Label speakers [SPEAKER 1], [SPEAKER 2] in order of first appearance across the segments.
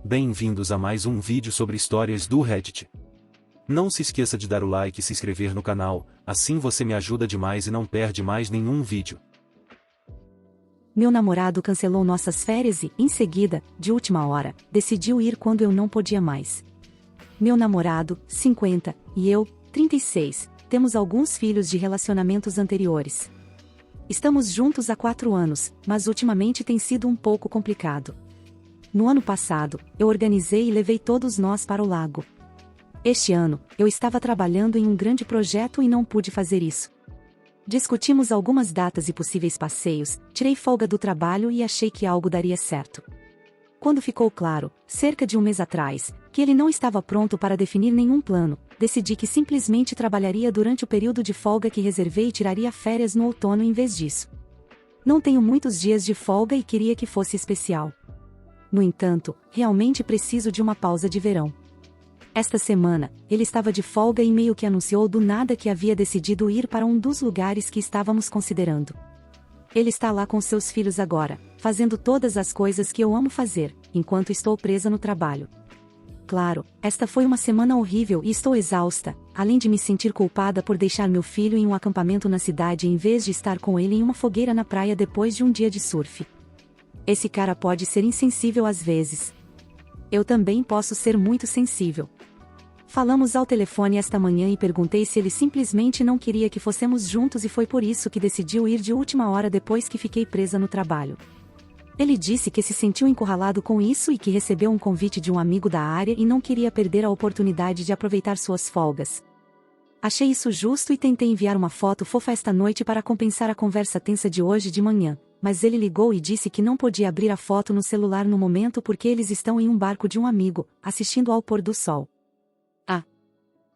[SPEAKER 1] Bem-vindos a mais um vídeo sobre histórias do Reddit. Não se esqueça de dar o like e se inscrever no canal, assim você me ajuda demais e não perde mais nenhum vídeo.
[SPEAKER 2] Meu namorado cancelou nossas férias e, em seguida, de última hora, decidiu ir quando eu não podia mais. Meu namorado, 50, e eu, 36, temos alguns filhos de relacionamentos anteriores. Estamos juntos há 4 anos, mas ultimamente tem sido um pouco complicado. No ano passado, eu organizei e levei todos nós para o lago. Este ano, eu estava trabalhando em um grande projeto e não pude fazer isso. Discutimos algumas datas e possíveis passeios, tirei folga do trabalho e achei que algo daria certo. Quando ficou claro, cerca de um mês atrás, que ele não estava pronto para definir nenhum plano, decidi que simplesmente trabalharia durante o período de folga que reservei e tiraria férias no outono em vez disso. Não tenho muitos dias de folga e queria que fosse especial. No entanto, realmente preciso de uma pausa de verão. Esta semana, ele estava de folga e meio que anunciou do nada que havia decidido ir para um dos lugares que estávamos considerando. Ele está lá com seus filhos agora, fazendo todas as coisas que eu amo fazer, enquanto estou presa no trabalho. Claro, esta foi uma semana horrível e estou exausta, além de me sentir culpada por deixar meu filho em um acampamento na cidade em vez de estar com ele em uma fogueira na praia depois de um dia de surf. Esse cara pode ser insensível às vezes. Eu também posso ser muito sensível. Falamos ao telefone esta manhã e perguntei se ele simplesmente não queria que fossemos juntos e foi por isso que decidiu ir de última hora depois que fiquei presa no trabalho. Ele disse que se sentiu encurralado com isso e que recebeu um convite de um amigo da área e não queria perder a oportunidade de aproveitar suas folgas. Achei isso justo e tentei enviar uma foto fofa esta noite para compensar a conversa tensa de hoje de manhã, mas ele ligou e disse que não podia abrir a foto no celular no momento porque eles estão em um barco de um amigo, assistindo ao pôr do sol. Ah!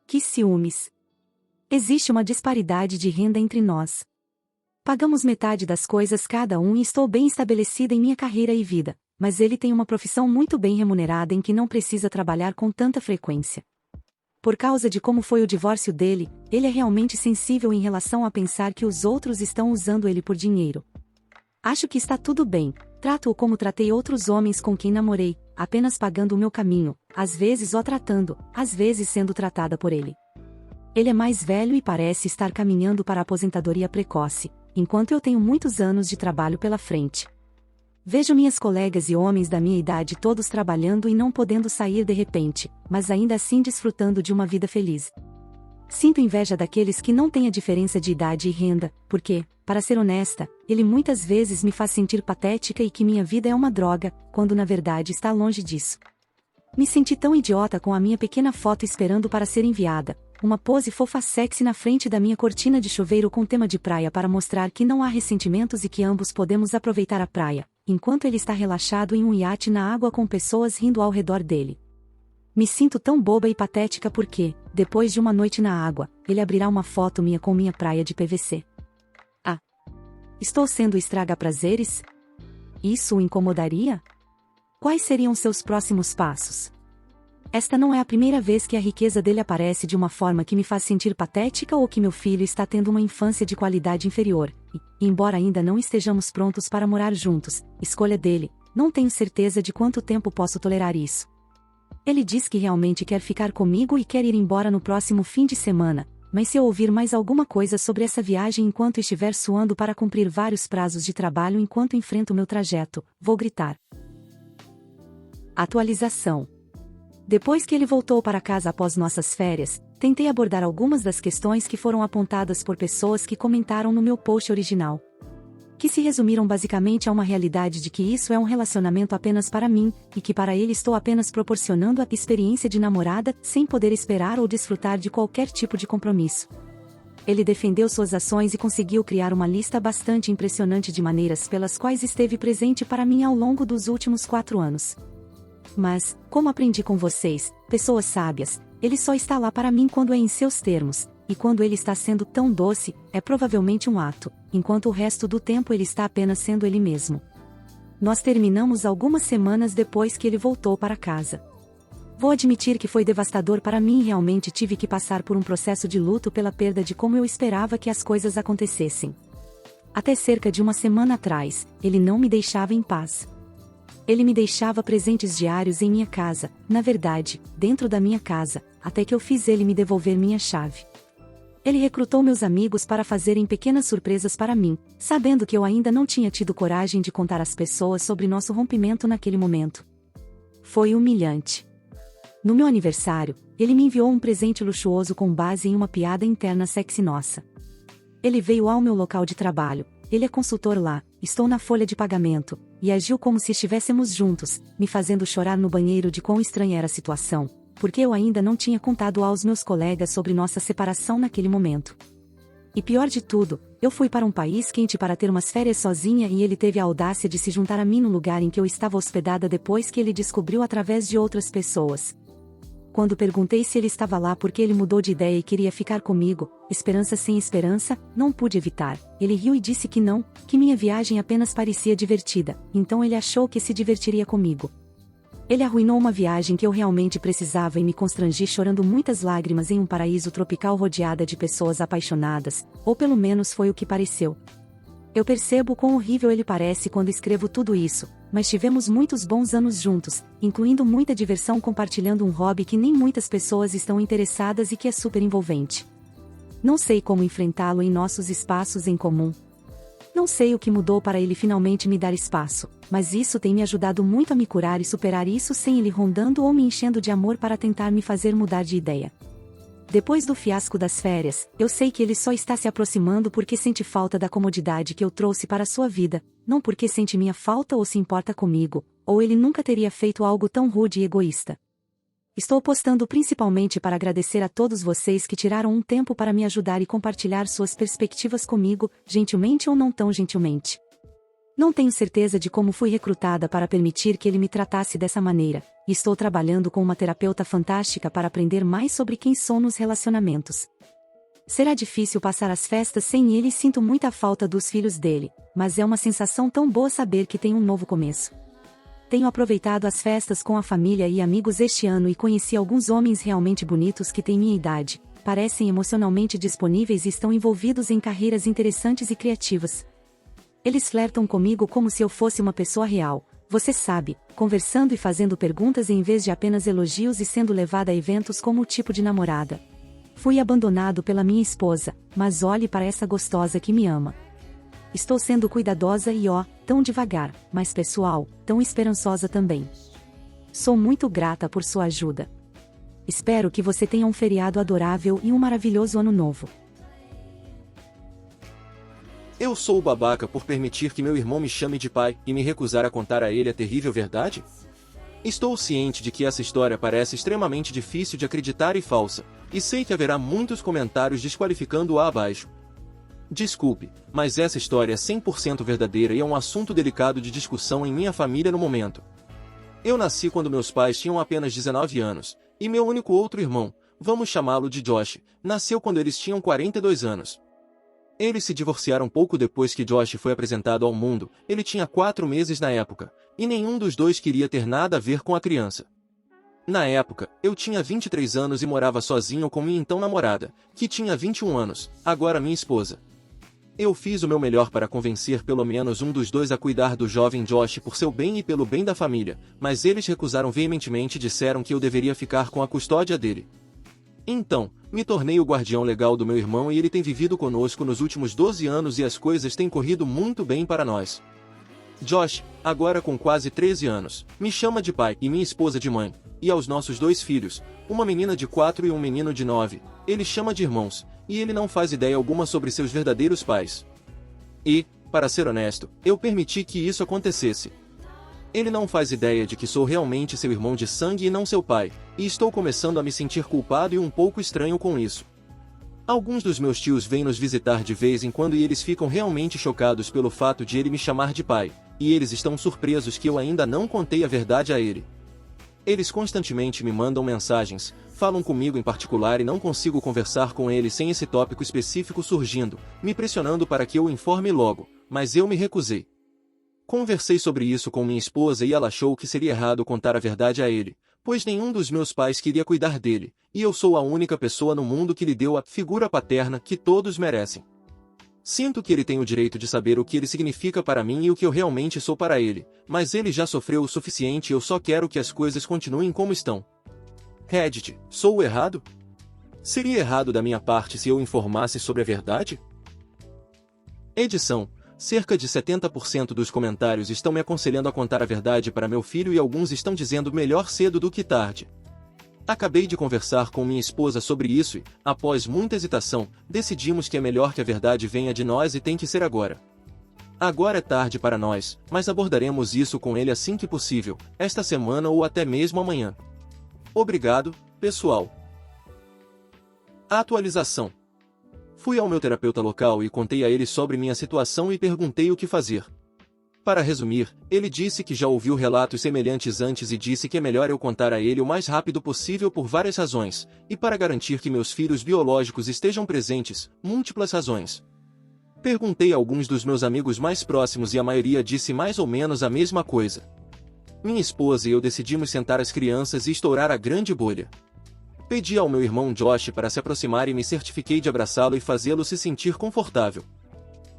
[SPEAKER 2] Que ciúmes! Existe uma disparidade de renda entre nós. Pagamos metade das coisas cada um e estou bem estabelecida em minha carreira e vida, mas ele tem uma profissão muito bem remunerada em que não precisa trabalhar com tanta frequência. Por causa de como foi o divórcio dele, ele é realmente sensível em relação a pensar que os outros estão usando ele por dinheiro. Acho que está tudo bem, trato-o como tratei outros homens com quem namorei, apenas pagando o meu caminho, às vezes o tratando, às vezes sendo tratada por ele. Ele é mais velho e parece estar caminhando para a aposentadoria precoce, enquanto eu tenho muitos anos de trabalho pela frente. Vejo minhas colegas e homens da minha idade todos trabalhando e não podendo sair de repente, mas ainda assim desfrutando de uma vida feliz. Sinto inveja daqueles que não têm a diferença de idade e renda, porque, para ser honesta, ele muitas vezes me faz sentir patética e que minha vida é uma droga, quando na verdade está longe disso. Me senti tão idiota com a minha pequena foto esperando para ser enviada, uma pose fofa sexy na frente da minha cortina de chuveiro com tema de praia para mostrar que não há ressentimentos e que ambos podemos aproveitar a praia, enquanto ele está relaxado em um iate na água com pessoas rindo ao redor dele. Me sinto tão boba e patética porque, depois de uma noite na água, ele abrirá uma foto minha com minha praia de PVC. Ah! Estou sendo estraga-prazeres? Isso o incomodaria? Quais seriam seus próximos passos? Esta não é a primeira vez que a riqueza dele aparece de uma forma que me faz sentir patética ou que meu filho está tendo uma infância de qualidade inferior, e, embora ainda não estejamos prontos para morar juntos, escolha dele, não tenho certeza de quanto tempo posso tolerar isso. Ele diz que realmente quer ficar comigo e quer ir embora no próximo fim de semana, mas se eu ouvir mais alguma coisa sobre essa viagem enquanto estiver suando para cumprir vários prazos de trabalho enquanto enfrento meu trajeto, vou gritar. Atualização. Depois que ele voltou para casa após nossas férias, tentei abordar algumas das questões que foram apontadas por pessoas que comentaram no meu post original. Que se resumiram basicamente a uma realidade de que isso é um relacionamento apenas para mim, e que para ele estou apenas proporcionando a experiência de namorada, sem poder esperar ou desfrutar de qualquer tipo de compromisso. Ele defendeu suas ações e conseguiu criar uma lista bastante impressionante de maneiras pelas quais esteve presente para mim ao longo dos últimos 4 anos. Mas, como aprendi com vocês, pessoas sábias, ele só está lá para mim quando é em seus termos, e quando ele está sendo tão doce, é provavelmente um ato, enquanto o resto do tempo ele está apenas sendo ele mesmo. Nós terminamos algumas semanas depois que ele voltou para casa. Vou admitir que foi devastador para mim e realmente tive que passar por um processo de luto pela perda de como eu esperava que as coisas acontecessem. Até cerca de uma semana atrás, ele não me deixava em paz. Ele me deixava presentes diários em minha casa, na verdade, dentro da minha casa, até que eu fiz ele me devolver minha chave. Ele recrutou meus amigos para fazerem pequenas surpresas para mim, sabendo que eu ainda não tinha tido coragem de contar às pessoas sobre nosso rompimento naquele momento. Foi humilhante. No meu aniversário, ele me enviou um presente luxuoso com base em uma piada interna sexy nossa. Ele veio ao meu local de trabalho, ele é consultor lá, estou na folha de pagamento, e agiu como se estivéssemos juntos, me fazendo chorar no banheiro de quão estranha era a situação, porque eu ainda não tinha contado aos meus colegas sobre nossa separação naquele momento. E pior de tudo, eu fui para um país quente para ter umas férias sozinha e ele teve a audácia de se juntar a mim no lugar em que eu estava hospedada depois que ele descobriu através de outras pessoas. Quando perguntei se ele estava lá porque ele mudou de ideia e queria ficar comigo, esperança sem esperança, não pude evitar. Ele riu e disse que não, que minha viagem apenas parecia divertida, então ele achou que se divertiria comigo. Ele arruinou uma viagem que eu realmente precisava e me constrangi chorando muitas lágrimas em um paraíso tropical rodeada de pessoas apaixonadas, ou pelo menos foi o que pareceu. Eu percebo quão horrível ele parece quando escrevo tudo isso, mas tivemos muitos bons anos juntos, incluindo muita diversão compartilhando um hobby que nem muitas pessoas estão interessadas e que é super envolvente. Não sei como enfrentá-lo em nossos espaços em comum. Não sei o que mudou para ele finalmente me dar espaço, mas isso tem me ajudado muito a me curar e superar isso sem ele rondando ou me enchendo de amor para tentar me fazer mudar de ideia. Depois do fiasco das férias, eu sei que ele só está se aproximando porque sente falta da comodidade que eu trouxe para sua vida, não porque sente minha falta ou se importa comigo, ou ele nunca teria feito algo tão rude e egoísta. Estou postando principalmente para agradecer a todos vocês que tiraram um tempo para me ajudar e compartilhar suas perspectivas comigo, gentilmente ou não tão gentilmente. Não tenho certeza de como fui recrutada para permitir que ele me tratasse dessa maneira, e estou trabalhando com uma terapeuta fantástica para aprender mais sobre quem sou nos relacionamentos. Será difícil passar as festas sem ele e sinto muita falta dos filhos dele, mas é uma sensação tão boa saber que tem um novo começo. Tenho aproveitado as festas com a família e amigos este ano e conheci alguns homens realmente bonitos que têm minha idade, parecem emocionalmente disponíveis e estão envolvidos em carreiras interessantes e criativas. Eles flertam comigo como se eu fosse uma pessoa real, você sabe, conversando e fazendo perguntas em vez de apenas elogios e sendo levada a eventos como o tipo de namorada. Fui abandonado pela minha esposa, mas olhe para essa gostosa que me ama. Estou sendo cuidadosa e tão devagar, mas pessoal, tão esperançosa também. Sou muito grata por sua ajuda. Espero que você tenha um feriado adorável e um maravilhoso ano novo.
[SPEAKER 3] Eu sou o babaca por permitir que meu irmão me chame de pai e me recusar a contar a ele a terrível verdade? Estou ciente de que essa história parece extremamente difícil de acreditar e falsa, e sei que haverá muitos comentários desqualificando-a abaixo. Desculpe, mas essa história é 100% verdadeira e é um assunto delicado de discussão em minha família no momento. Eu nasci quando meus pais tinham apenas 19 anos, e meu único outro irmão, vamos chamá-lo de Josh, nasceu quando eles tinham 42 anos. Eles se divorciaram pouco depois que Josh foi apresentado ao mundo, ele tinha 4 meses na época, e nenhum dos dois queria ter nada a ver com a criança. Na época, eu tinha 23 anos e morava sozinho com minha então namorada, que tinha 21 anos, agora minha esposa. Eu fiz o meu melhor para convencer pelo menos um dos dois a cuidar do jovem Josh por seu bem e pelo bem da família, mas eles recusaram veementemente e disseram que eu deveria ficar com a custódia dele. Então, me tornei o guardião legal do meu irmão e ele tem vivido conosco nos últimos 12 anos e as coisas têm corrido muito bem para nós. Josh, agora com quase 13 anos, me chama de pai e minha esposa de mãe, e aos nossos 2 filhos, uma menina de 4 e um menino de 9, ele chama de irmãos, e ele não faz ideia alguma sobre seus verdadeiros pais. E, para ser honesto, eu permiti que isso acontecesse. Ele não faz ideia de que sou realmente seu irmão de sangue e não seu pai, e estou começando a me sentir culpado e um pouco estranho com isso. Alguns dos meus tios vêm nos visitar de vez em quando e eles ficam realmente chocados pelo fato de ele me chamar de pai, e eles estão surpresos que eu ainda não contei a verdade a ele. Eles constantemente me mandam mensagens, falam comigo em particular e não consigo conversar com eles sem esse tópico específico surgindo, me pressionando para que eu o informe logo, mas eu me recusei. Conversei sobre isso com minha esposa e ela achou que seria errado contar a verdade a ele, pois nenhum dos meus pais queria cuidar dele, e eu sou a única pessoa no mundo que lhe deu a figura paterna que todos merecem. Sinto que ele tem o direito de saber o que ele significa para mim e o que eu realmente sou para ele, mas ele já sofreu o suficiente e eu só quero que as coisas continuem como estão. Reddit, sou o errado? Seria errado da minha parte se eu informasse sobre a verdade? Edição. Cerca de 70% dos comentários estão me aconselhando a contar a verdade para meu filho e alguns estão dizendo melhor cedo do que tarde. Acabei de conversar com minha esposa sobre isso e, após muita hesitação, decidimos que é melhor que a verdade venha de nós e tem que ser agora. Agora é tarde para nós, mas abordaremos isso com ele assim que possível, esta semana ou até mesmo amanhã. Obrigado, pessoal. Atualização. Fui ao meu terapeuta local e contei a ele sobre minha situação e perguntei o que fazer. Para resumir, ele disse que já ouviu relatos semelhantes antes e disse que é melhor eu contar a ele o mais rápido possível por várias razões, e para garantir que meus filhos biológicos estejam presentes, múltiplas razões. Perguntei a alguns dos meus amigos mais próximos e a maioria disse mais ou menos a mesma coisa. Minha esposa e eu decidimos sentar as crianças e estourar a grande bolha. Pedi ao meu irmão Josh para se aproximar e me certifiquei de abraçá-lo e fazê-lo se sentir confortável.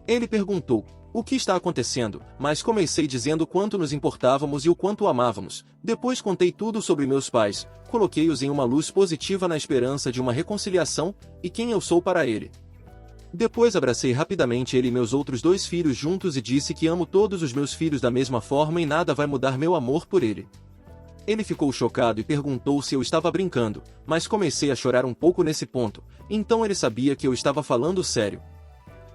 [SPEAKER 3] Ele perguntou: o que está acontecendo? Mas comecei dizendo quanto nos importávamos e o quanto o amávamos. Depois contei tudo sobre meus pais, coloquei-os em uma luz positiva na esperança de uma reconciliação, e quem eu sou para ele. Depois abracei rapidamente ele e meus outros 2 filhos juntos e disse que amo todos os meus filhos da mesma forma e nada vai mudar meu amor por ele. Ele ficou chocado e perguntou se eu estava brincando, mas comecei a chorar um pouco nesse ponto, então ele sabia que eu estava falando sério.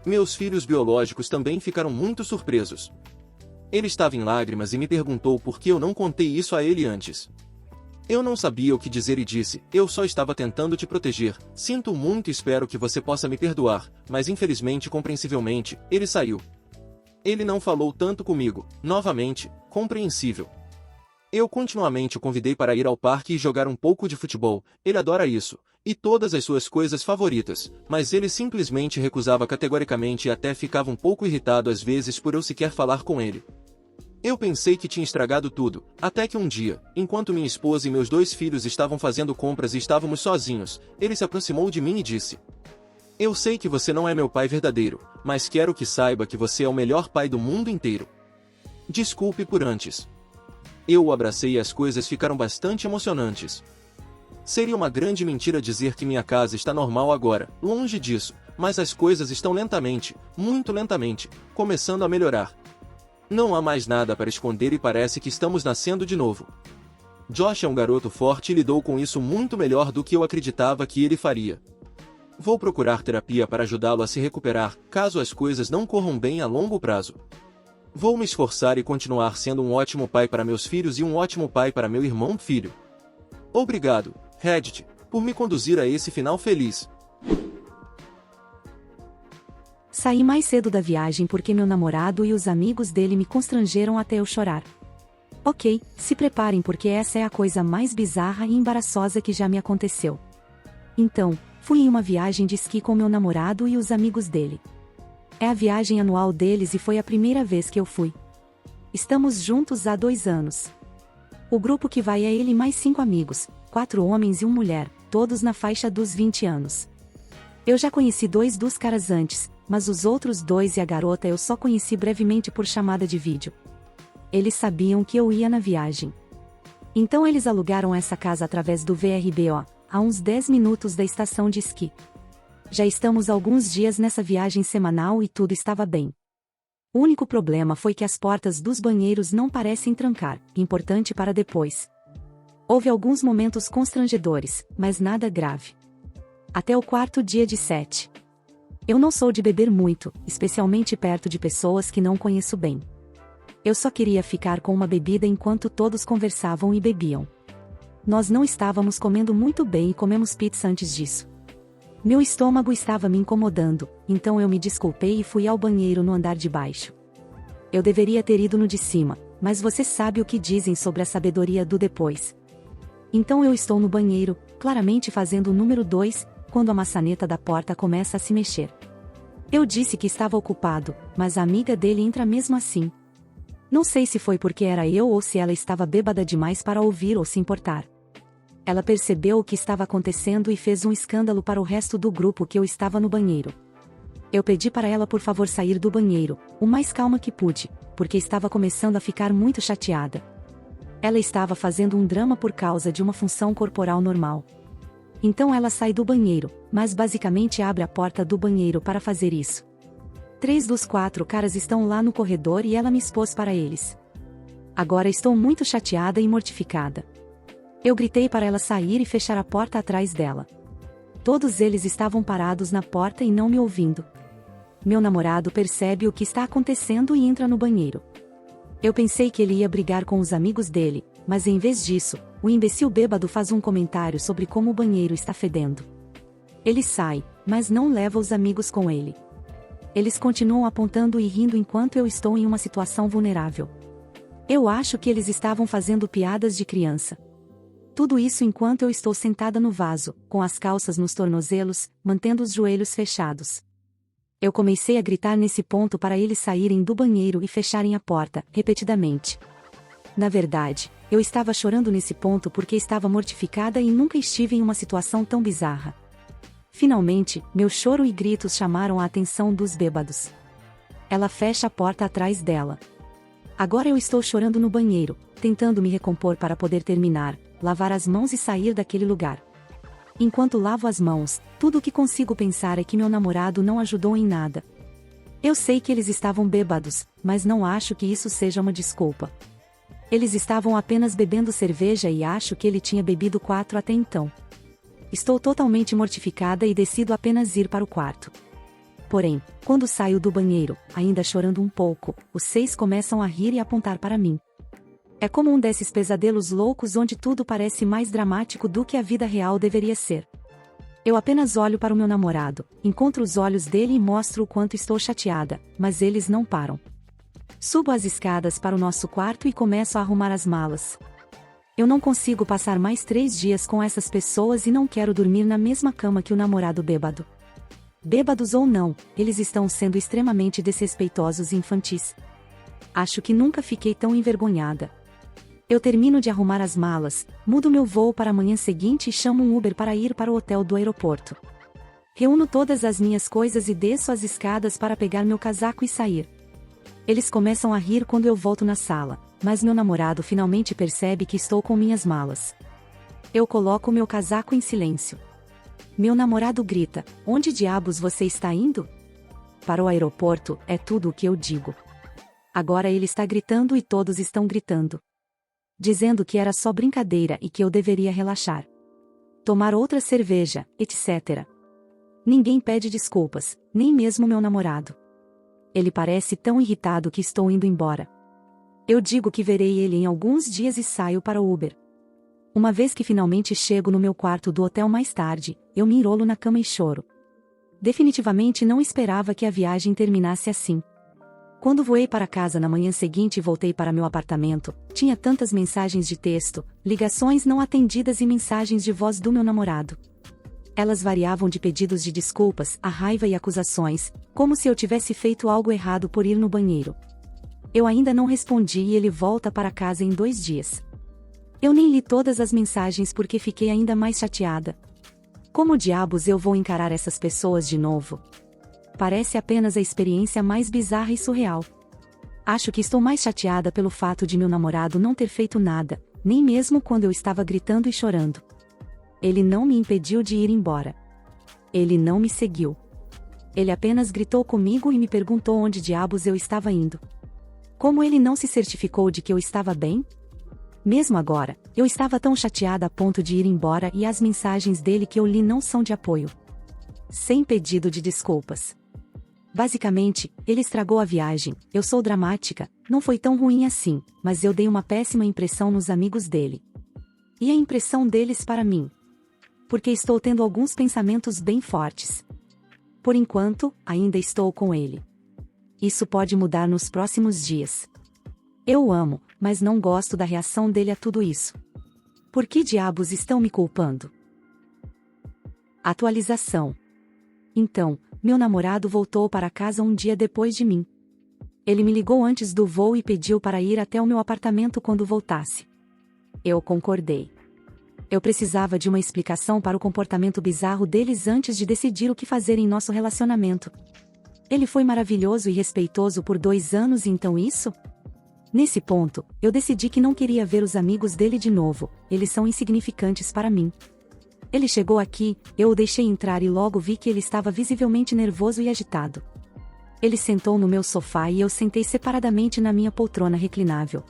[SPEAKER 3] Meus filhos biológicos também ficaram muito surpresos. Ele estava em lágrimas e me perguntou por que eu não contei isso a ele antes. Eu não sabia o que dizer e disse: eu só estava tentando te proteger, sinto muito e espero que você possa me perdoar, mas infelizmente compreensivelmente, ele saiu. Ele não falou tanto comigo, novamente, compreensível. Eu continuamente o convidei para ir ao parque e jogar um pouco de futebol, ele adora isso, e todas as suas coisas favoritas, mas ele simplesmente recusava categoricamente e até ficava um pouco irritado às vezes por eu sequer falar com ele. Eu pensei que tinha estragado tudo, até que um dia, enquanto minha esposa e meus 2 filhos estavam fazendo compras e estávamos sozinhos, ele se aproximou de mim e disse: eu sei que você não é meu pai verdadeiro, mas quero que saiba que você é o melhor pai do mundo inteiro. Desculpe por antes. Eu o abracei e as coisas ficaram bastante emocionantes. Seria uma grande mentira dizer que minha casa está normal agora, longe disso, mas as coisas estão lentamente, muito lentamente, começando a melhorar. Não há mais nada para esconder e parece que estamos nascendo de novo. Josh é um garoto forte e lidou com isso muito melhor do que eu acreditava que ele faria. Vou procurar terapia para ajudá-lo a se recuperar, caso as coisas não corram bem a longo prazo. Vou me esforçar e continuar sendo um ótimo pai para meus filhos e um ótimo pai para meu irmão filho. Obrigado, Reddit, por me conduzir a esse final feliz.
[SPEAKER 2] Saí mais cedo da viagem porque meu namorado e os amigos dele me constrangeram até eu chorar. Ok, se preparem porque essa é a coisa mais bizarra e embaraçosa que já me aconteceu. Então, fui em uma viagem de esqui com meu namorado e os amigos dele. É a viagem anual deles e foi a primeira vez que eu fui. Estamos juntos há 2 anos. O grupo que vai é ele e mais 5 amigos, 4 homens e 1 mulher, todos na faixa dos 20 anos. Eu já conheci 2 dos caras antes, mas os outros 2 e a garota eu só conheci brevemente por chamada de vídeo. Eles sabiam que eu ia na viagem. Então eles alugaram essa casa através do VRBO, a uns 10 minutos da estação de esqui. Já estamos alguns dias nessa viagem semanal e tudo estava bem. O único problema foi que as portas dos banheiros não parecem trancar, importante para depois. Houve alguns momentos constrangedores, mas nada grave. Até o 4º dia de 7. Eu não sou de beber muito, especialmente perto de pessoas que não conheço bem. Eu só queria ficar com uma bebida enquanto todos conversavam e bebiam. Nós não estávamos comendo muito bem e comemos pizza antes disso. Meu estômago estava me incomodando, então eu me desculpei e fui ao banheiro no andar de baixo. Eu deveria ter ido no de cima, mas você sabe o que dizem sobre a sabedoria do depois. Então eu estou no banheiro, claramente fazendo o número 2, quando a maçaneta da porta começa a se mexer. Eu disse que estava ocupado, mas a amiga dele entra mesmo assim. Não sei se foi porque era eu ou se ela estava bêbada demais para ouvir ou se importar. Ela percebeu o que estava acontecendo e fez um escândalo para o resto do grupo que eu estava no banheiro. Eu pedi para ela por favor sair do banheiro, o mais calma que pude, porque estava começando a ficar muito chateada. Ela estava fazendo um drama por causa de uma função corporal normal. Então ela sai do banheiro, mas basicamente abre a porta do banheiro para fazer isso. 3 dos 4 caras estão lá no corredor e ela me expôs para eles. Agora estou muito chateada e mortificada. Eu gritei para ela sair e fechar a porta atrás dela. Todos eles estavam parados na porta e não me ouvindo. Meu namorado percebe o que está acontecendo e entra no banheiro. Eu pensei que ele ia brigar com os amigos dele, mas em vez disso, o imbecil bêbado faz um comentário sobre como o banheiro está fedendo. Ele sai, mas não leva os amigos com ele. Eles continuam apontando e rindo enquanto eu estou em uma situação vulnerável. Eu acho que eles estavam fazendo piadas de criança. Tudo isso enquanto eu estou sentada no vaso, com as calças nos tornozelos, mantendo os joelhos fechados. Eu comecei a gritar nesse ponto para eles saírem do banheiro e fecharem a porta, repetidamente. Na verdade, eu estava chorando nesse ponto porque estava mortificada e nunca estive em uma situação tão bizarra. Finalmente, meu choro e gritos chamaram a atenção dos bêbados. Ela fecha a porta atrás dela. Agora eu estou chorando no banheiro, tentando me recompor para poder terminar, lavar as mãos e sair daquele lugar. Enquanto lavo as mãos, tudo o que consigo pensar é que meu namorado não ajudou em nada. Eu sei que eles estavam bêbados, mas não acho que isso seja uma desculpa. Eles estavam apenas bebendo cerveja e acho que ele tinha bebido 4 até então. Estou totalmente mortificada e decido apenas ir para o quarto. Porém, quando saio do banheiro, ainda chorando um pouco, os 6 começam a rir e apontar para mim. É como um desses pesadelos loucos onde tudo parece mais dramático do que a vida real deveria ser. Eu apenas olho para o meu namorado, encontro os olhos dele e mostro o quanto estou chateada, mas eles não param. Subo as escadas para o nosso quarto e começo a arrumar as malas. Eu não consigo passar mais 3 dias com essas pessoas e não quero dormir na mesma cama que o namorado bêbado. Bêbados ou não, eles estão sendo extremamente desrespeitosos e infantis. Acho que nunca fiquei tão envergonhada. Eu termino de arrumar as malas, mudo meu voo para a manhã seguinte e chamo um Uber para ir para o hotel do aeroporto. Reúno todas as minhas coisas e desço as escadas para pegar meu casaco e sair. Eles começam a rir quando eu volto na sala, mas meu namorado finalmente percebe que estou com minhas malas. Eu coloco meu casaco em silêncio. Meu namorado grita: "Onde diabos você está indo?" "Para o aeroporto", é tudo o que eu digo. Agora ele está gritando e todos estão gritando. Dizendo que era só brincadeira e que eu deveria relaxar. Tomar outra cerveja, etc. Ninguém pede desculpas, nem mesmo meu namorado. Ele parece tão irritado que estou indo embora. Eu digo que verei ele em alguns dias e saio para o Uber. Uma vez que finalmente chego no meu quarto do hotel mais tarde, eu me enrolo na cama e choro. Definitivamente não esperava que a viagem terminasse assim. Quando voei para casa na manhã seguinte e voltei para meu apartamento, tinha tantas mensagens de texto, ligações não atendidas e mensagens de voz do meu namorado. Elas variavam de pedidos de desculpas, a raiva e acusações, como se eu tivesse feito algo errado por ir no banheiro. Eu ainda não respondi e ele volta para casa em 2 dias. Eu nem li todas as mensagens porque fiquei ainda mais chateada. Como diabos eu vou encarar essas pessoas de novo? Parece apenas a experiência mais bizarra e surreal. Acho que estou mais chateada pelo fato de meu namorado não ter feito nada, nem mesmo quando eu estava gritando e chorando. Ele não me impediu de ir embora. Ele não me seguiu. Ele apenas gritou comigo e me perguntou onde diabos eu estava indo. Como ele não se certificou de que eu estava bem? Mesmo agora, eu estava tão chateada a ponto de ir embora e as mensagens dele que eu li não são de apoio. Sem pedido de desculpas. Basicamente, ele estragou a viagem. Eu sou dramática, não foi tão ruim assim, mas eu dei uma péssima impressão nos amigos dele. E a impressão deles para mim? Porque estou tendo alguns pensamentos bem fortes. Por enquanto, ainda estou com ele. Isso pode mudar nos próximos dias. Eu o amo, mas não gosto da reação dele a tudo isso. Por que diabos estão me culpando? Atualização. Então, meu namorado voltou para casa um dia depois de mim. Ele me ligou antes do voo e pediu para ir até o meu apartamento quando voltasse. Eu concordei. Eu precisava de uma explicação para o comportamento bizarro deles antes de decidir o que fazer em nosso relacionamento. Ele foi maravilhoso e respeitoso por 2 anos e então isso? Nesse ponto, eu decidi que não queria ver os amigos dele de novo, eles são insignificantes para mim. Ele chegou aqui, eu o deixei entrar e logo vi que ele estava visivelmente nervoso e agitado. Ele sentou no meu sofá e eu sentei separadamente na minha poltrona reclinável.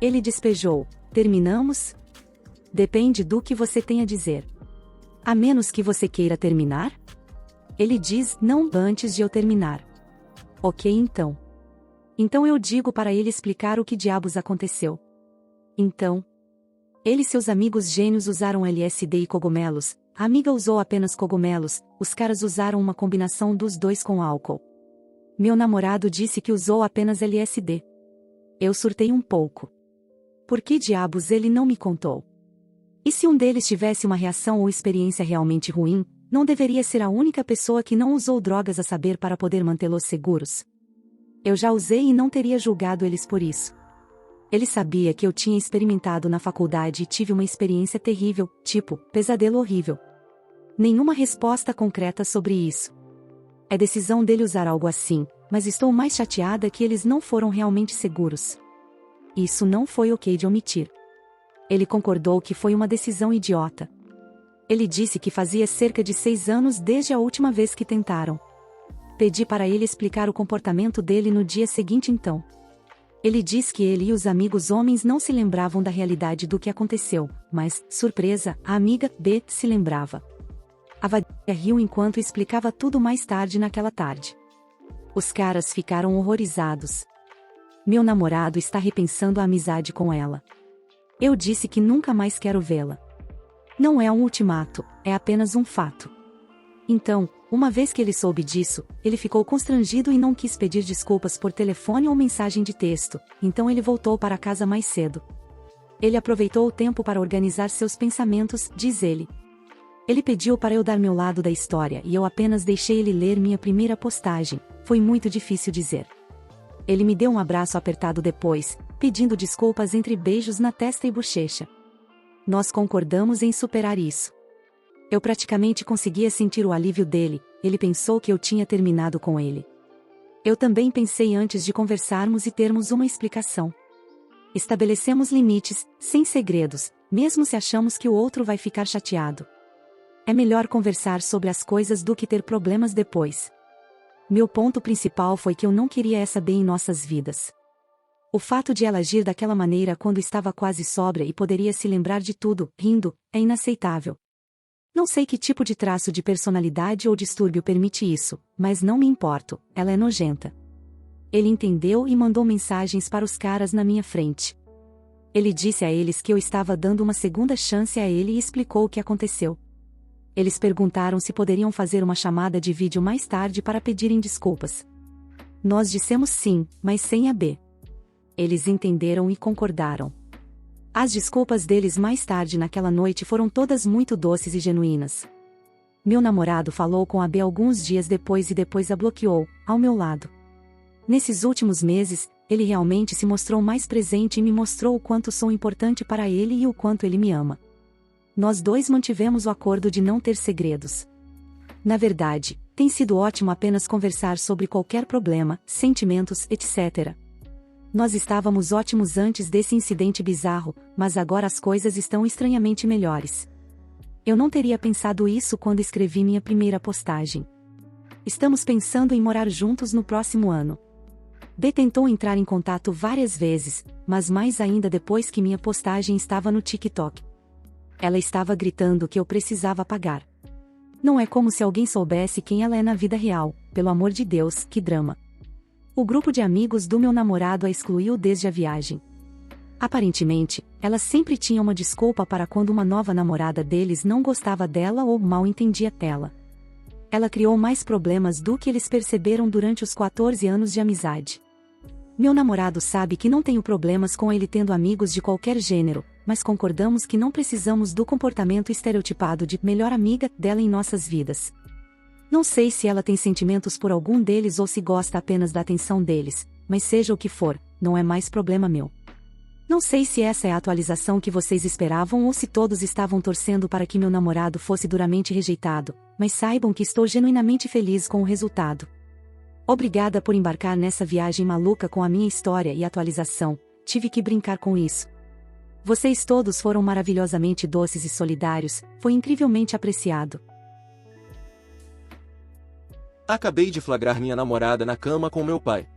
[SPEAKER 2] Ele despejou: terminamos? Depende do que você tem a dizer. A menos que você queira terminar? Ele diz: não antes de eu terminar. Ok então. Então eu digo para ele explicar o que diabos aconteceu. Então, ele e seus amigos gênios usaram LSD e cogumelos, a amiga usou apenas cogumelos, os caras usaram uma combinação dos dois com álcool. Meu namorado disse que usou apenas LSD. Eu surtei um pouco. Por que diabos ele não me contou? E se um deles tivesse uma reação ou experiência realmente ruim, não deveria ser a única pessoa que não usou drogas a saber para poder mantê-los seguros? Eu já usei e não teria julgado eles por isso. Ele sabia que eu tinha experimentado na faculdade e tive uma experiência terrível, tipo, pesadelo horrível. Nenhuma resposta concreta sobre isso. É decisão dele usar algo assim, mas estou mais chateada que eles não foram realmente seguros. Isso não foi ok de omitir. Ele concordou que foi uma decisão idiota. Ele disse que fazia cerca de 6 anos desde a última vez que tentaram. Pedi para ele explicar o comportamento dele no dia seguinte então. Ele diz que ele e os amigos homens não se lembravam da realidade do que aconteceu, mas, surpresa, a amiga B se lembrava. A vadia riu enquanto explicava tudo mais tarde naquela tarde. Os caras ficaram horrorizados. Meu namorado está repensando a amizade com ela. Eu disse que nunca mais quero vê-la. Não é um ultimato, é apenas um fato. Então, uma vez que ele soube disso, ele ficou constrangido e não quis pedir desculpas por telefone ou mensagem de texto, então ele voltou para casa mais cedo. Ele aproveitou o tempo para organizar seus pensamentos, diz ele. Ele pediu para eu dar meu lado da história e eu apenas deixei ele ler minha primeira postagem, foi muito difícil dizer. Ele me deu um abraço apertado depois, pedindo desculpas entre beijos na testa e bochecha. Nós concordamos em superar isso. Eu praticamente conseguia sentir o alívio dele, ele pensou que eu tinha terminado com ele. Eu também pensei antes de conversarmos e termos uma explicação. Estabelecemos limites, sem segredos, mesmo se achamos que o outro vai ficar chateado. É melhor conversar sobre as coisas do que ter problemas depois. Meu ponto principal foi que eu não queria essa B em nossas vidas. O fato de ela agir daquela maneira quando estava quase sóbria e poderia se lembrar de tudo, rindo, é inaceitável. Não sei que tipo de traço de personalidade ou distúrbio permite isso, mas não me importo, ela é nojenta. Ele entendeu e mandou mensagens para os caras na minha frente. Ele disse a eles que eu estava dando uma segunda chance a ele e explicou o que aconteceu. Eles perguntaram se poderiam fazer uma chamada de vídeo mais tarde para pedirem desculpas. Nós dissemos sim, mas sem a B. Eles entenderam e concordaram. As desculpas deles mais tarde naquela noite foram todas muito doces e genuínas. Meu namorado falou com a B alguns dias depois e depois a bloqueou, ao meu lado. Nesses últimos meses, ele realmente se mostrou mais presente e me mostrou o quanto sou importante para ele e o quanto ele me ama. Nós dois mantivemos o acordo de não ter segredos. Na verdade, tem sido ótimo apenas conversar sobre qualquer problema, sentimentos, etc. Nós estávamos ótimos antes desse incidente bizarro, mas agora as coisas estão estranhamente melhores. Eu não teria pensado isso quando escrevi minha primeira postagem. Estamos pensando em morar juntos no próximo ano. B tentou entrar em contato várias vezes, mas mais ainda depois que minha postagem estava no TikTok. Ela estava gritando que eu precisava pagar. Não é como se alguém soubesse quem ela é na vida real, pelo amor de Deus, que drama. O grupo de amigos do meu namorado a excluiu desde a viagem. Aparentemente, ela sempre tinha uma desculpa para quando uma nova namorada deles não gostava dela ou mal entendia ela. Ela criou mais problemas do que eles perceberam durante os 14 anos de amizade. Meu namorado sabe que não tenho problemas com ele tendo amigos de qualquer gênero, mas concordamos que não precisamos do comportamento estereotipado de melhor amiga dela em nossas vidas. Não sei se ela tem sentimentos por algum deles ou se gosta apenas da atenção deles, mas seja o que for, não é mais problema meu. Não sei se essa é a atualização que vocês esperavam ou se todos estavam torcendo para que meu namorado fosse duramente rejeitado, mas saibam que estou genuinamente feliz com o resultado. Obrigada por embarcar nessa viagem maluca com a minha história e atualização, tive que brincar com isso. Vocês todos foram maravilhosamente doces e solidários, foi incrivelmente apreciado.
[SPEAKER 3] Acabei de flagrar minha namorada na cama com meu pai.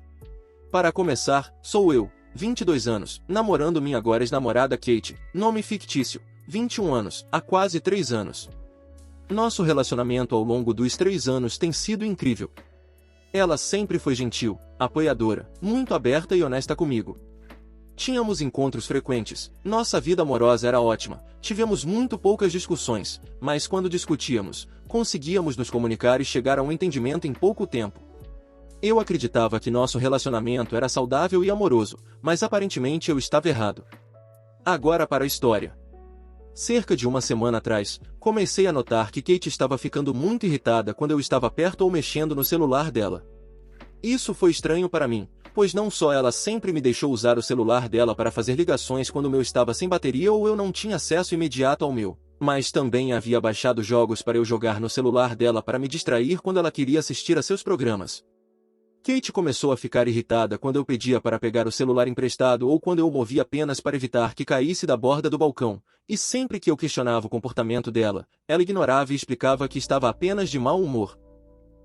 [SPEAKER 3] Para começar, sou eu, 22 anos, namorando minha agora ex-namorada Kate, nome fictício, 21 anos, há quase 3 anos. Nosso relacionamento ao longo dos 3 anos tem sido incrível. Ela sempre foi gentil, apoiadora, muito aberta e honesta comigo. Tínhamos encontros frequentes, nossa vida amorosa era ótima, tivemos muito poucas discussões, mas quando discutíamos, conseguíamos nos comunicar e chegar a um entendimento em pouco tempo. Eu acreditava que nosso relacionamento era saudável e amoroso, mas aparentemente eu estava errado. Agora para a história. Cerca de uma semana atrás, comecei a notar que Kate estava ficando muito irritada quando eu estava perto ou mexendo no celular dela. Isso foi estranho para mim, pois não só ela sempre me deixou usar o celular dela para fazer ligações quando o meu estava sem bateria ou eu não tinha acesso imediato ao meu, mas também havia baixado jogos para eu jogar no celular dela para me distrair quando ela queria assistir a seus programas. Kate começou a ficar irritada quando eu pedia para pegar o celular emprestado ou quando eu o movia apenas para evitar que caísse da borda do balcão, e sempre que eu questionava o comportamento dela, ela ignorava e explicava que estava apenas de mau humor.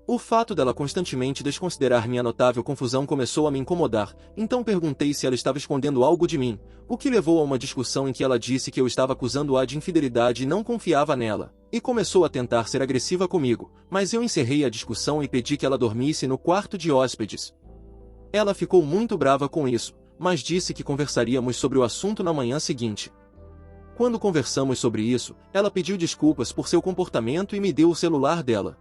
[SPEAKER 3] O fato dela constantemente desconsiderar minha notável confusão começou a me incomodar, então perguntei se ela estava escondendo algo de mim, o que levou a uma discussão em que ela disse que eu estava acusando-a de infidelidade e não confiava nela, e começou a tentar ser agressiva comigo, mas eu encerrei a discussão e pedi que ela dormisse no quarto de hóspedes. Ela ficou muito brava com isso, mas disse que conversaríamos sobre o assunto na manhã seguinte. Quando conversamos sobre isso, ela pediu desculpas por seu comportamento e me deu o celular dela.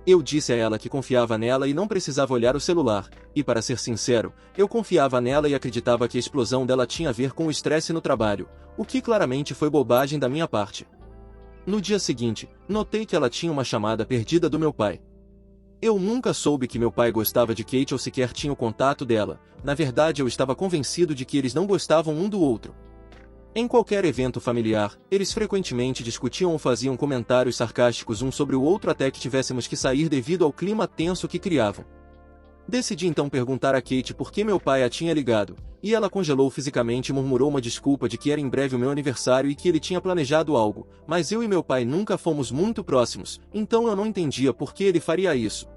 [SPEAKER 3] Eu disse a ela que confiava nela e não precisava olhar o celular, e para ser sincero, eu confiava nela e acreditava que a explosão dela tinha a ver com o estresse no trabalho, o que claramente foi bobagem da minha parte. No dia seguinte, notei que ela tinha uma chamada perdida do meu pai. Eu nunca soube que meu pai gostava de Kate ou sequer tinha o contato dela, na verdade eu estava convencido de que eles não gostavam um do outro. Em qualquer evento familiar, eles frequentemente discutiam ou faziam comentários sarcásticos um sobre o outro até que tivéssemos que sair devido ao clima tenso que criavam. Decidi então perguntar a Kate por que meu pai a tinha ligado, e ela congelou fisicamente e murmurou uma desculpa de que era em breve o meu aniversário e que ele tinha planejado algo, mas eu e meu pai nunca fomos muito próximos, então eu não entendia por que ele faria isso.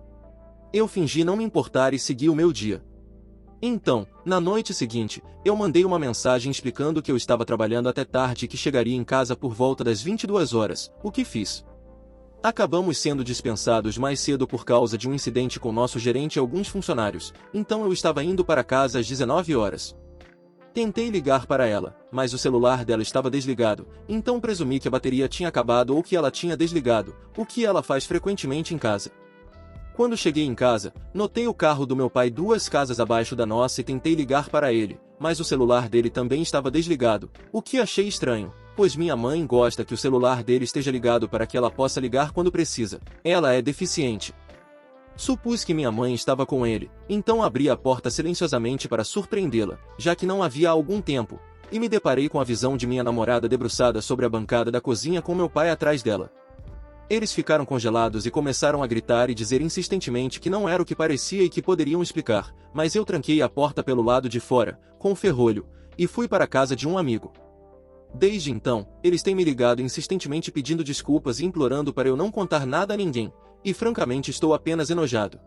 [SPEAKER 3] Eu fingi não me importar e segui o meu dia. Então, na noite seguinte, eu mandei uma mensagem explicando que eu estava trabalhando até tarde e que chegaria em casa por volta das 22 horas, o que fiz. Acabamos sendo dispensados mais cedo por causa de um incidente com nosso gerente e alguns funcionários, então eu estava indo para casa às 19 horas. Tentei ligar para ela, mas o celular dela estava desligado, então presumi que a bateria tinha acabado ou que ela tinha desligado, o que ela faz frequentemente em casa. Quando cheguei em casa, notei o carro do meu pai 2 casas abaixo da nossa e tentei ligar para ele, mas o celular dele também estava desligado, o que achei estranho, pois minha mãe gosta que o celular dele esteja ligado para que ela possa ligar quando precisa. Ela é deficiente. Supus que minha mãe estava com ele, então abri a porta silenciosamente para surpreendê-la, já que não havia há algum tempo, e me deparei com a visão de minha namorada debruçada sobre a bancada da cozinha com meu pai atrás dela. Eles ficaram congelados e começaram a gritar e dizer insistentemente que não era o que parecia e que poderiam explicar, mas eu tranquei a porta pelo lado de fora, com o ferrolho, e fui para a casa de um amigo. Desde então, eles têm me ligado insistentemente pedindo desculpas e implorando para eu não contar nada a ninguém, e francamente estou apenas enojado.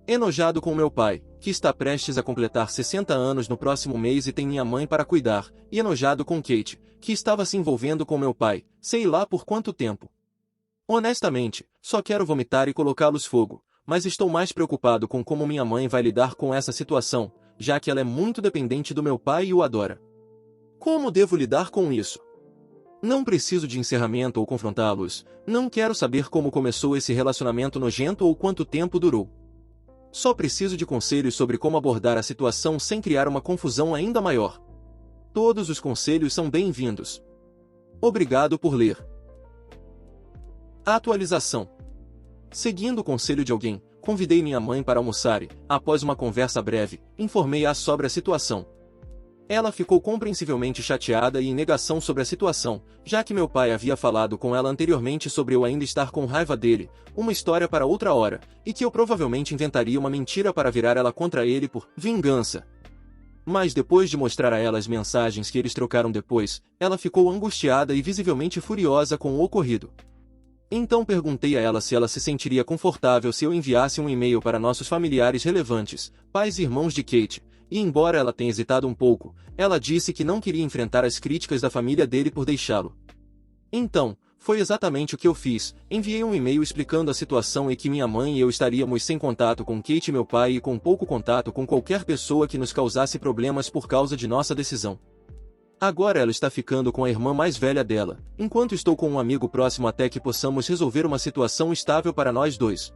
[SPEAKER 3] Enojado com meu pai, que está prestes a completar 60 anos no próximo mês e tem minha mãe para cuidar, e enojado com Kate, que estava se envolvendo com meu pai, sei lá por quanto tempo. Honestamente, só quero vomitar e colocá-los fogo, mas estou mais preocupado com como minha mãe vai lidar com essa situação, já que ela é muito dependente do meu pai e o adora. Como devo lidar com isso? Não preciso de encerramento ou confrontá-los, não quero saber como começou esse relacionamento nojento ou quanto tempo durou. Só preciso de conselhos sobre como abordar a situação sem criar uma confusão ainda maior. Todos os conselhos são bem-vindos. Obrigado por ler. Atualização. Seguindo o conselho de alguém, convidei minha mãe para almoçar e, após uma conversa breve, informei-a sobre a situação. Ela ficou compreensivelmente chateada e em negação sobre a situação, já que meu pai havia falado com ela anteriormente sobre eu ainda estar com raiva dele, uma história para outra hora, e que eu provavelmente inventaria uma mentira para virar ela contra ele por vingança. Mas depois de mostrar a ela as mensagens que eles trocaram depois, ela ficou angustiada e visivelmente furiosa com o ocorrido. Então perguntei a ela se ela se sentiria confortável se eu enviasse um e-mail para nossos familiares relevantes, pais e irmãos de Kate, e embora ela tenha hesitado um pouco, ela disse que não queria enfrentar as críticas da família dele por deixá-lo. Então, foi exatamente o que eu fiz, enviei um e-mail explicando a situação e que minha mãe e eu estaríamos sem contato com Kate e meu pai e com pouco contato com qualquer pessoa que nos causasse problemas por causa de nossa decisão. Agora ela está ficando com a irmã mais velha dela, enquanto estou com um amigo próximo até que possamos resolver uma situação estável para nós dois.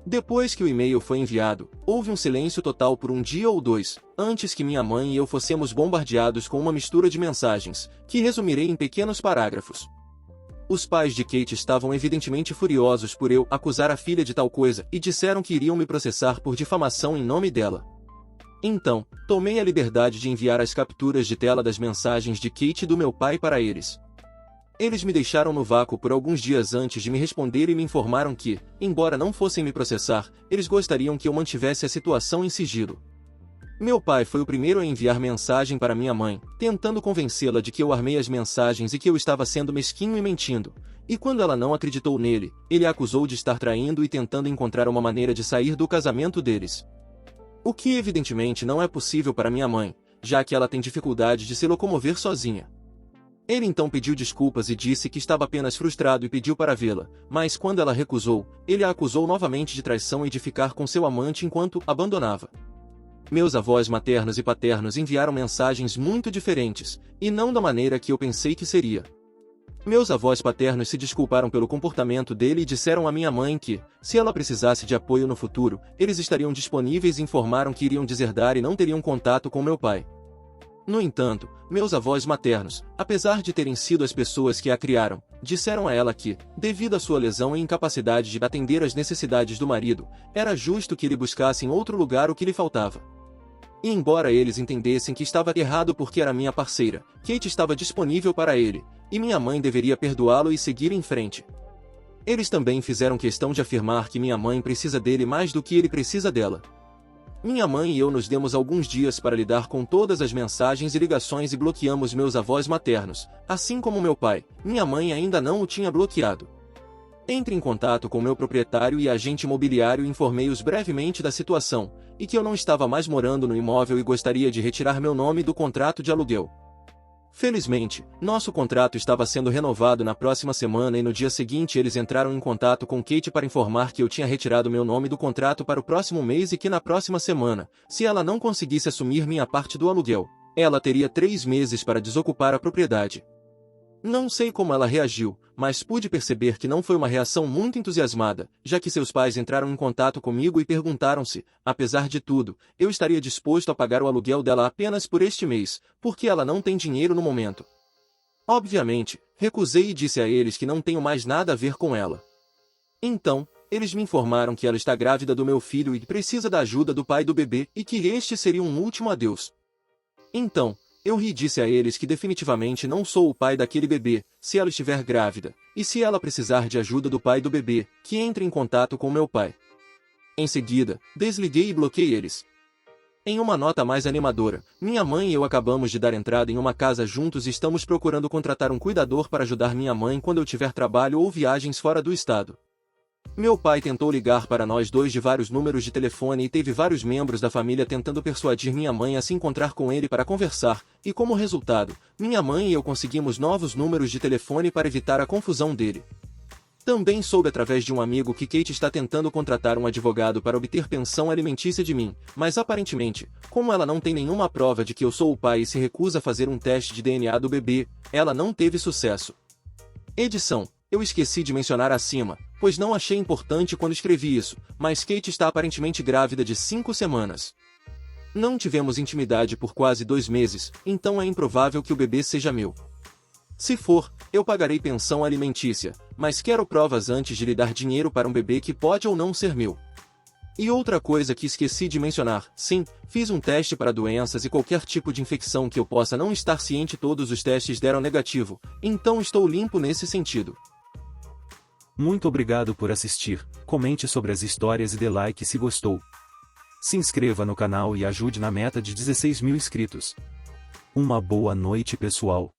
[SPEAKER 3] Depois que o e-mail foi enviado, houve um silêncio total por um dia ou dois, antes que minha mãe e eu fossemos bombardeados com uma mistura de mensagens, que resumirei em pequenos parágrafos. Os pais de Kate estavam evidentemente furiosos por eu acusar a filha de tal coisa e disseram que iriam me processar por difamação em nome dela. Então, tomei a liberdade de enviar as capturas de tela das mensagens de Kate e do meu pai para eles. Eles me deixaram no vácuo por alguns dias antes de me responder e me informaram que, embora não fossem me processar, eles gostariam que eu mantivesse a situação em sigilo. Meu pai foi o primeiro a enviar mensagem para minha mãe, tentando convencê-la de que eu armei as mensagens e que eu estava sendo mesquinho e mentindo. E quando ela não acreditou nele, ele a acusou de estar traindo e tentando encontrar uma maneira de sair do casamento deles. O que evidentemente não é possível para minha mãe, já que ela tem dificuldade de se locomover sozinha. Ele então pediu desculpas e disse que estava apenas frustrado e pediu para vê-la, mas quando ela recusou, ele a acusou novamente de traição e de ficar com seu amante enquanto abandonava. Meus avós maternos e paternos enviaram mensagens muito diferentes, e não da maneira que eu pensei que seria. Meus avós paternos se desculparam pelo comportamento dele e disseram à minha mãe que, se ela precisasse de apoio no futuro, eles estariam disponíveis e informaram que iriam deserdar e não teriam contato com meu pai. No entanto, meus avós maternos, apesar de terem sido as pessoas que a criaram, disseram a ela que, devido à sua lesão e incapacidade de atender às necessidades do marido, era justo que ele buscasse em outro lugar o que lhe faltava. E embora eles entendessem que estava errado porque era minha parceira, Kate estava disponível para ele, e minha mãe deveria perdoá-lo e seguir em frente. Eles também fizeram questão de afirmar que minha mãe precisa dele mais do que ele precisa dela. Minha mãe e eu nos demos alguns dias para lidar com todas as mensagens e ligações e bloqueamos meus avós maternos, assim como meu pai. Minha mãe ainda não o tinha bloqueado. Entre em contato com meu proprietário e agente imobiliário e informei-os brevemente da situação, e que eu não estava mais morando no imóvel e gostaria de retirar meu nome do contrato de aluguel. Felizmente, nosso contrato estava sendo renovado na próxima semana e no dia seguinte eles entraram em contato com Kate para informar que eu tinha retirado meu nome do contrato para o próximo mês e que na próxima semana, se ela não conseguisse assumir minha parte do aluguel, ela teria 3 meses para desocupar a propriedade. Não sei como ela reagiu, mas pude perceber que não foi uma reação muito entusiasmada, já que seus pais entraram em contato comigo e perguntaram se, apesar de tudo, eu estaria disposto a pagar o aluguel dela apenas por este mês, porque ela não tem dinheiro no momento. Obviamente, recusei e disse a eles que não tenho mais nada a ver com ela. Então, eles me informaram que ela está grávida do meu filho e que precisa da ajuda do pai do bebê e que este seria um último adeus. Então, eu ri e disse a eles que definitivamente não sou o pai daquele bebê, se ela estiver grávida, e se ela precisar de ajuda do pai do bebê, que entre em contato com meu pai. Em seguida, desliguei e bloqueei eles. Em uma nota mais animadora, minha mãe e eu acabamos de dar entrada em uma casa juntos e estamos procurando contratar um cuidador para ajudar minha mãe quando eu tiver trabalho ou viagens fora do estado. Meu pai tentou ligar para nós dois de vários números de telefone e teve vários membros da família tentando persuadir minha mãe a se encontrar com ele para conversar, e como resultado, minha mãe e eu conseguimos novos números de telefone para evitar a confusão dele. Também soube através de um amigo que Kate está tentando contratar um advogado para obter pensão alimentícia de mim, mas aparentemente, como ela não tem nenhuma prova de que eu sou o pai e se recusa a fazer um teste de DNA do bebê, ela não teve sucesso. Edição: eu esqueci de mencionar acima, pois não achei importante quando escrevi isso, mas Kate está aparentemente grávida de 5 semanas. Não tivemos intimidade por quase 2 meses, então é improvável que o bebê seja meu. Se for, eu pagarei pensão alimentícia, mas quero provas antes de lhe dar dinheiro para um bebê que pode ou não ser meu. E outra coisa que esqueci de mencionar, sim, fiz um teste para doenças e qualquer tipo de infecção que eu possa não estar ciente, todos os testes deram negativo, então estou limpo nesse sentido.
[SPEAKER 1] Muito obrigado por assistir, comente sobre as histórias e dê like se gostou. Se inscreva no canal e ajude na meta de 16 mil inscritos. Uma boa noite, pessoal.